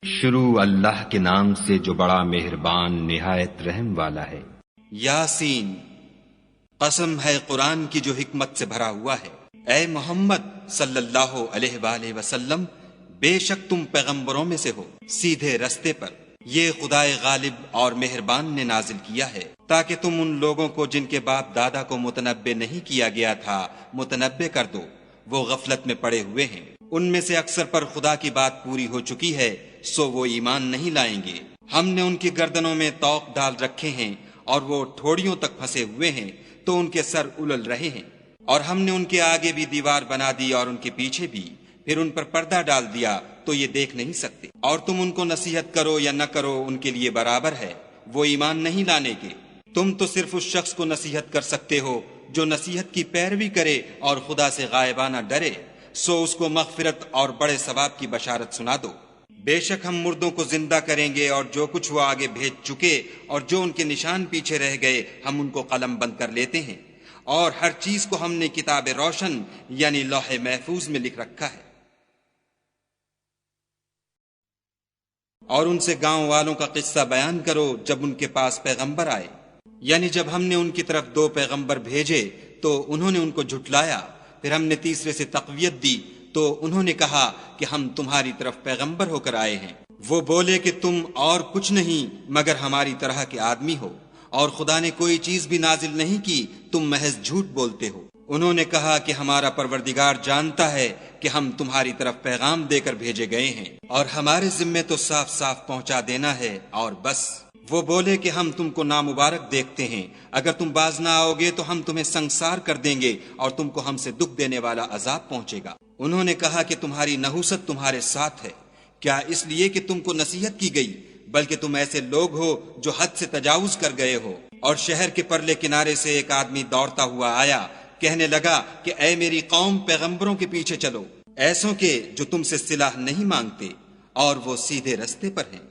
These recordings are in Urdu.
شروع اللہ کے نام سے جو بڑا مہربان نہایت رحم والا ہے۔ یاسین، قسم ہے قرآن کی جو حکمت سے بھرا ہوا ہے۔ اے محمد صلی اللہ علیہ وآلہ وسلم، بے شک تم پیغمبروں میں سے ہو، سیدھے رستے پر۔ یہ خدائے غالب اور مہربان نے نازل کیا ہے تاکہ تم ان لوگوں کو جن کے باپ دادا کو متنبع نہیں کیا گیا تھا متنبع کر دو، وہ غفلت میں پڑے ہوئے ہیں۔ ان میں سے اکثر پر خدا کی بات پوری ہو چکی ہے، سو وہ ایمان نہیں لائیں گے۔ ہم نے ان کی گردنوں میں طوق ڈال رکھے ہیں اور وہ ٹھوڑیوں تک پھنسے ہوئے ہیں تو ان کے سر الل رہے ہیں، اور ہم نے ان کے آگے بھی دیوار بنا دی اور ان کے پیچھے بھی، پھر ان پر پردہ ڈال دیا تو یہ دیکھ نہیں سکتے۔ اور تم ان کو نصیحت کرو یا نہ کرو ان کے لیے برابر ہے، وہ ایمان نہیں لانے کے۔ تم تو صرف اس شخص کو نصیحت کر سکتے ہو جو نصیحت کی پیروی کرے اور خدا سے غائبانہ ڈرے، سو اس کو مغفرت اور بڑے ثواب کی بشارت سنا دو۔ بے شک ہم مردوں کو زندہ کریں گے، اور جو کچھ وہ آگے بھیج چکے اور جو ان کے نشان پیچھے رہ گئے ہم ان کو قلم بند کر لیتے ہیں، اور ہر چیز کو ہم نے کتاب روشن یعنی لوح محفوظ میں لکھ رکھا ہے۔ اور ان سے گاؤں والوں کا قصہ بیان کرو جب ان کے پاس پیغمبر آئے، یعنی جب ہم نے ان کی طرف 2 پیغمبر بھیجے تو انہوں نے ان کو جھٹلایا، پھر ہم نے تیسرے سے تقویت دی تو انہوں نے کہا کہ ہم تمہاری طرف پیغمبر ہو کر آئے ہیں۔ وہ بولے کہ تم اور کچھ نہیں مگر ہماری طرح کے آدمی ہو، اور خدا نے کوئی چیز بھی نازل نہیں کی، تم محض جھوٹ بولتے ہو۔ انہوں نے کہا کہ ہمارا پروردگار جانتا ہے کہ ہم تمہاری طرف پیغام دے کر بھیجے گئے ہیں، اور ہمارے ذمے تو صاف صاف پہنچا دینا ہے اور بس۔ وہ بولے کہ ہم تم کو نامبارک دیکھتے ہیں، اگر تم باز نہ آؤ گے تو ہم تمہیں سنگسار کر دیں گے اور تم کو ہم سے دکھ دینے والا عذاب پہنچے گا۔ انہوں نے کہا کہ تمہاری نحوست تمہارے ساتھ ہے، کیا اس لیے کہ تم کو نصیحت کی گئی؟ بلکہ تم ایسے لوگ ہو جو حد سے تجاوز کر گئے ہو۔ اور شہر کے پرلے کنارے سے ایک آدمی دوڑتا ہوا آیا، کہنے لگا کہ اے میری قوم، پیغمبروں کے پیچھے چلو، ایسوں کے جو تم سے صلاح نہیں مانگتے اور وہ سیدھے رستے پر ہیں۔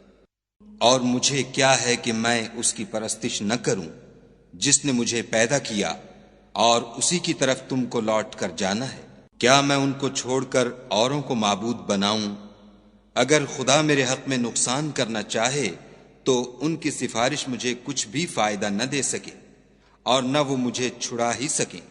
اور مجھے کیا ہے کہ میں اس کی پرستش نہ کروں جس نے مجھے پیدا کیا، اور اسی کی طرف تم کو لوٹ کر جانا ہے۔ کیا میں ان کو چھوڑ کر اوروں کو معبود بناؤں؟ اگر خدا میرے حق میں نقصان کرنا چاہے تو ان کی سفارش مجھے کچھ بھی فائدہ نہ دے سکے، اور نہ وہ مجھے چھڑا ہی سکیں۔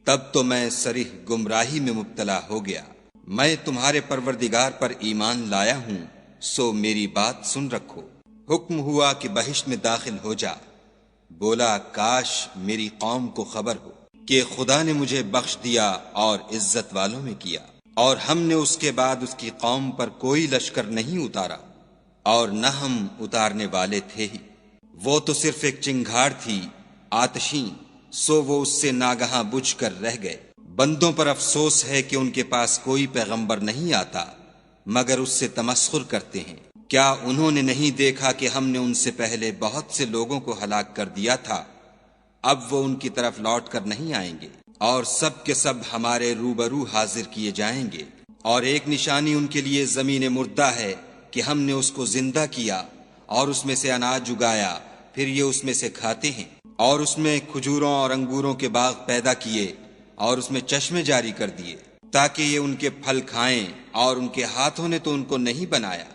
تب تو میں صریح گمراہی میں مبتلا ہو گیا۔ میں تمہارے پروردگار پر ایمان لایا ہوں، سو میری بات سن رکھو۔ حکم ہوا کہ بہشت میں داخل ہو جا۔ بولا کاش میری قوم کو خبر ہو کہ خدا نے مجھے بخش دیا اور عزت والوں میں کیا، اور ہم نے اس کے بعد اس کی قوم پر کوئی لشکر نہیں اتارا، اور نہ ہم اتارنے والے تھے ہی۔ وہ تو صرف ایک چنگھاڑ تھی آتشیں، سو وہ اس سے ناگہاں بجھ کر رہ گئے۔ بندوں پر افسوس ہے کہ ان کے پاس کوئی پیغمبر نہیں آتا مگر اس سے تمسخر کرتے ہیں۔ کیا انہوں نے نہیں دیکھا کہ ہم نے ان سے پہلے بہت سے لوگوں کو ہلاک کر دیا تھا؟ اب وہ ان کی طرف لوٹ کر نہیں آئیں گے، اور سب کے سب ہمارے روبرو حاضر کیے جائیں گے۔ اور ایک نشانی ان کے لیے زمین مردہ ہے کہ ہم نے اس کو زندہ کیا اور اس میں سے اناج اگایا، پھر یہ اس میں سے کھاتے ہیں۔ اور اس میں کھجوروں اور انگوروں کے باغ پیدا کیے اور اس میں چشمے جاری کر دیے تاکہ یہ ان کے پھل کھائیں، اور ان کے ہاتھوں نے تو ان کو نہیں بنایا،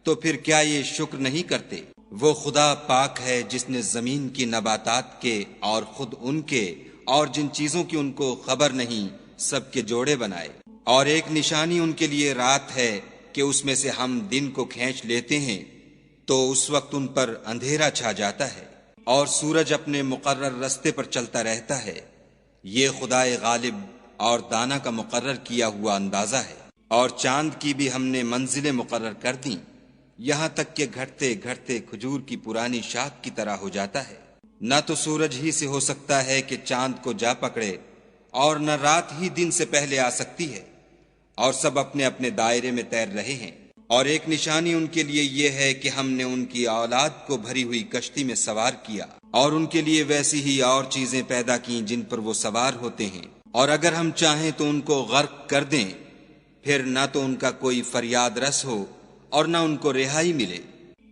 تو پھر کیا یہ شکر نہیں کرتے؟ وہ خدا پاک ہے جس نے زمین کی نباتات کے اور خود ان کے اور جن چیزوں کی ان کو خبر نہیں سب کے جوڑے بنائے۔ اور ایک نشانی ان کے لیے رات ہے کہ اس میں سے ہم دن کو کھینچ لیتے ہیں تو اس وقت ان پر اندھیرا چھا جاتا ہے، اور سورج اپنے مقرر رستے پر چلتا رہتا ہے۔ یہ خدائے غالب اور دانا کا مقرر کیا ہوا اندازہ ہے۔ اور چاند کی بھی ہم نے منزلیں مقرر کر دیں، یہاں تک کہ گھٹتے گھٹتے کھجور کی پرانی شاخ کی طرح ہو جاتا ہے۔ نہ تو سورج ہی سے ہو سکتا ہے کہ چاند کو جا پکڑے، اور نہ رات ہی دن سے پہلے آ سکتی ہے، اور سب اپنے اپنے دائرے میں تیر رہے ہیں۔ اور ایک نشانی ان کے لیے یہ ہے کہ ہم نے ان کی اولاد کو بھری ہوئی کشتی میں سوار کیا، اور ان کے لیے ویسی ہی اور چیزیں پیدا کیں جن پر وہ سوار ہوتے ہیں، اور اگر ہم چاہیں تو ان کو غرق کر دیں، پھر نہ تو ان کا کوئی فریاد رس ہو اور نہ ان کو رہائی ملے،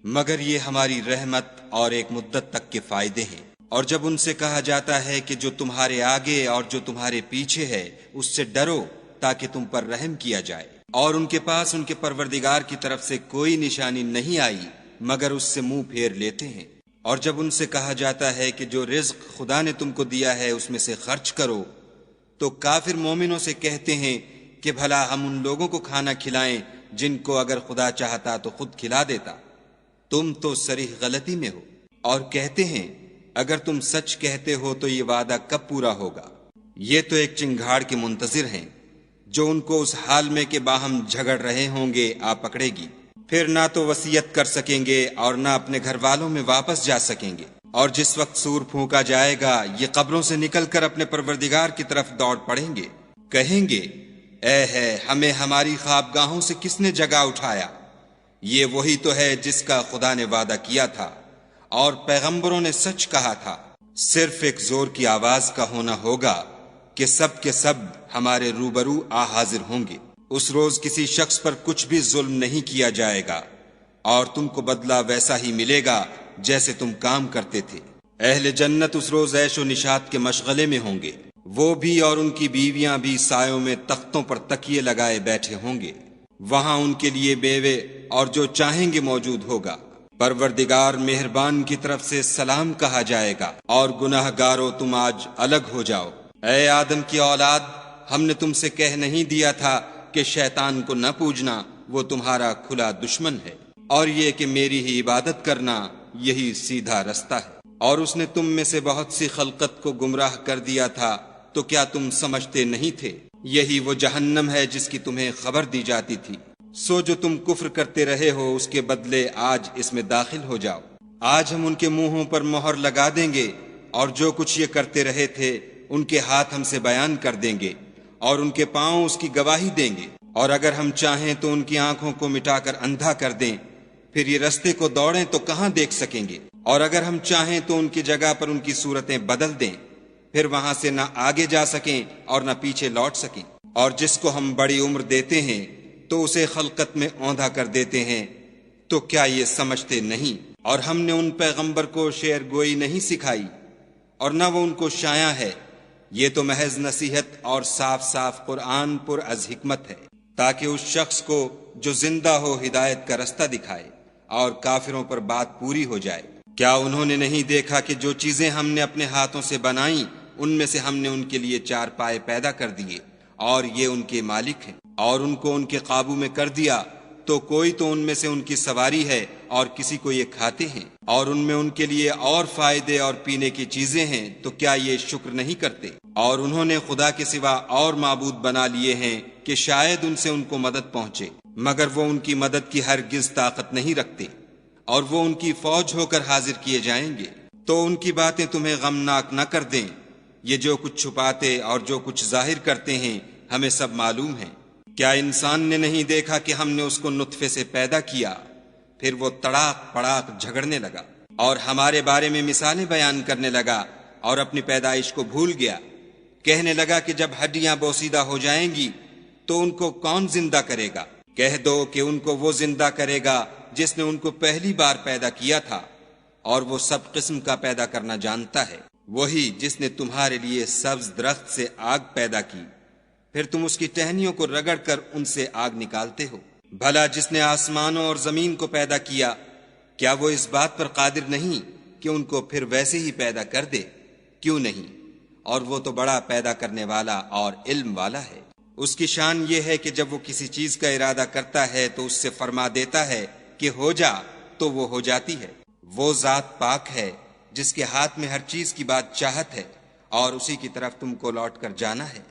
مگر یہ ہماری رحمت اور ایک مدت تک کے فائدے ہیں۔ اور جب ان سے کہا جاتا ہے کہ جو تمہارے آگے اور جو تمہارے پیچھے ہے اس سے ڈرو تاکہ تم پر رحم کیا جائے، اور ان کے پاس ان کے پروردگار کی طرف سے کوئی نشانی نہیں آئی مگر اس سے منہ پھیر لیتے ہیں۔ اور جب ان سے کہا جاتا ہے کہ جو رزق خدا نے تم کو دیا ہے اس میں سے خرچ کرو، تو کافر مومنوں سے کہتے ہیں کہ بھلا ہم ان لوگوں کو کھانا کھلائیں جن کو اگر خدا چاہتا تو خود کھلا دیتا، تم تو صریح غلطی میں ہو۔ اور کہتے ہیں اگر تم سچ کہتے ہو تو یہ وعدہ کب پورا ہوگا؟ یہ تو ایک چنگھاڑ کے منتظر ہیں جو ان کو اس حال میں کہ باہم جھگڑ رہے ہوں گے آ پکڑے گی، پھر نہ تو وصیت کر سکیں گے اور نہ اپنے گھر والوں میں واپس جا سکیں گے۔ اور جس وقت سور پھونکا جائے گا یہ قبروں سے نکل کر اپنے پروردگار کی طرف دوڑ پڑیں گے، کہیں گے اے ہے ہمیں ہماری خوابگاہوں سے کس نے جگا اٹھایا؟ یہ وہی تو ہے جس کا خدا نے وعدہ کیا تھا اور پیغمبروں نے سچ کہا تھا۔ صرف ایک زور کی آواز کا ہونا ہوگا کہ سب کے سب ہمارے روبرو آ حاضر ہوں گے۔ اس روز کسی شخص پر کچھ بھی ظلم نہیں کیا جائے گا اور تم کو بدلہ ویسا ہی ملے گا جیسے تم کام کرتے تھے۔ اہل جنت اس روز عیش و نشاط کے مشغلے میں ہوں گے، وہ بھی اور ان کی بیویاں بھی سایوں میں تختوں پر تکیے لگائے بیٹھے ہوں گے، وہاں ان کے لیے بیوے اور جو چاہیں گے موجود ہوگا۔ پروردگار مہربان کی طرف سے سلام کہا جائے گا اور گناہ گارو تم آج الگ ہو جاؤ۔ اے آدم کی اولاد، ہم نے تم سے کہہ نہیں دیا تھا کہ شیطان کو نہ پوجنا، وہ تمہارا کھلا دشمن ہے، اور یہ کہ میری ہی عبادت کرنا یہی سیدھا رستہ ہے۔ اور اس نے تم میں سے بہت سی خلقت کو گمراہ کر دیا تھا، تو کیا تم سمجھتے نہیں تھے؟ یہی وہ جہنم ہے جس کی تمہیں خبر دی جاتی تھی۔ سو جو تم کفر کرتے رہے ہو اس کے بدلے آج اس میں داخل ہو جاؤ۔ آج ہم ان کے منہوں پر مہر لگا دیں گے اور جو کچھ یہ کرتے رہے تھے ان کے ہاتھ ہم سے بیان کر دیں گے اور ان کے پاؤں اس کی گواہی دیں گے۔ اور اگر ہم چاہیں تو ان کی آنکھوں کو مٹا کر اندھا کر دیں، پھر یہ رستے کو دوڑیں تو کہاں دیکھ سکیں گے۔ اور اگر ہم چاہیں تو ان کی جگہ پر ان کی صورتیں بدل دیں، پھر وہاں سے نہ آگے جا سکیں اور نہ پیچھے لوٹ سکیں۔ اور جس کو ہم بڑی عمر دیتے ہیں تو اسے خلقت میں اوندھا کر دیتے ہیں، تو کیا یہ سمجھتے نہیں؟ اور ہم نے ان پیغمبر کو شعر گوئی نہیں سکھائی اور نہ وہ ان کو شایع ہے، یہ تو محض نصیحت اور صاف صاف قرآن پر از حکمت ہے، تاکہ اس شخص کو جو زندہ ہو ہدایت کا رستہ دکھائے اور کافروں پر بات پوری ہو جائے۔ کیا انہوں نے نہیں دیکھا کہ جو چیزیں ہم نے اپنے ہاتھوں سے بنائیں ان میں سے ہم نے ان کے لیے چار پائے پیدا کر دیے اور یہ ان کے مالک ہیں، اور ان کو ان کے قابو میں کر دیا تو کوئی تو ان میں سے ان کی سواری ہے اور کسی کو یہ کھاتے ہیں، اور ان میں ان کے لیے اور فائدے اور پینے کی چیزیں ہیں، تو کیا یہ شکر نہیں کرتے؟ اور انہوں نے خدا کے سوا اور معبود بنا لیے ہیں کہ شاید ان سے ان کو مدد پہنچے، مگر وہ ان کی مدد کی ہرگز طاقت نہیں رکھتے، اور وہ ان کی فوج ہو کر حاضر کیے جائیں گے۔ تو ان کی باتیں تمہیں غمناک نہ کر دیں، یہ جو کچھ چھپاتے اور جو کچھ ظاہر کرتے ہیں ہمیں سب معلوم ہے۔ کیا انسان نے نہیں دیکھا کہ ہم نے اس کو نطفے سے پیدا کیا، پھر وہ تڑاک پڑاک جھگڑنے لگا اور ہمارے بارے میں مثالیں بیان کرنے لگا اور اپنی پیدائش کو بھول گیا، کہنے لگا کہ جب ہڈیاں بوسیدہ ہو جائیں گی تو ان کو کون زندہ کرے گا؟ کہہ دو کہ ان کو وہ زندہ کرے گا جس نے ان کو پہلی بار پیدا کیا تھا، اور وہ سب قسم کا پیدا کرنا جانتا ہے، وہی جس نے تمہارے لیے سبز درخت سے آگ پیدا کی، پھر تم اس کی ٹہنیوں کو رگڑ کر ان سے آگ نکالتے ہو۔ بھلا جس نے آسمانوں اور زمین کو پیدا کیا، کیا وہ اس بات پر قادر نہیں کہ ان کو پھر ویسے ہی پیدا کر دے؟ کیوں نہیں؟ اور وہ تو بڑا پیدا کرنے والا اور علم والا ہے۔ اس کی شان یہ ہے کہ جب وہ کسی چیز کا ارادہ کرتا ہے تو اس سے فرما دیتا ہے کہ ہو جا، تو وہ ہو جاتی ہے۔ وہ ذات پاک ہے جس کے ہاتھ میں ہر چیز کی بات چاہت ہے، اور اسی کی طرف تم کو لوٹ کر جانا ہے۔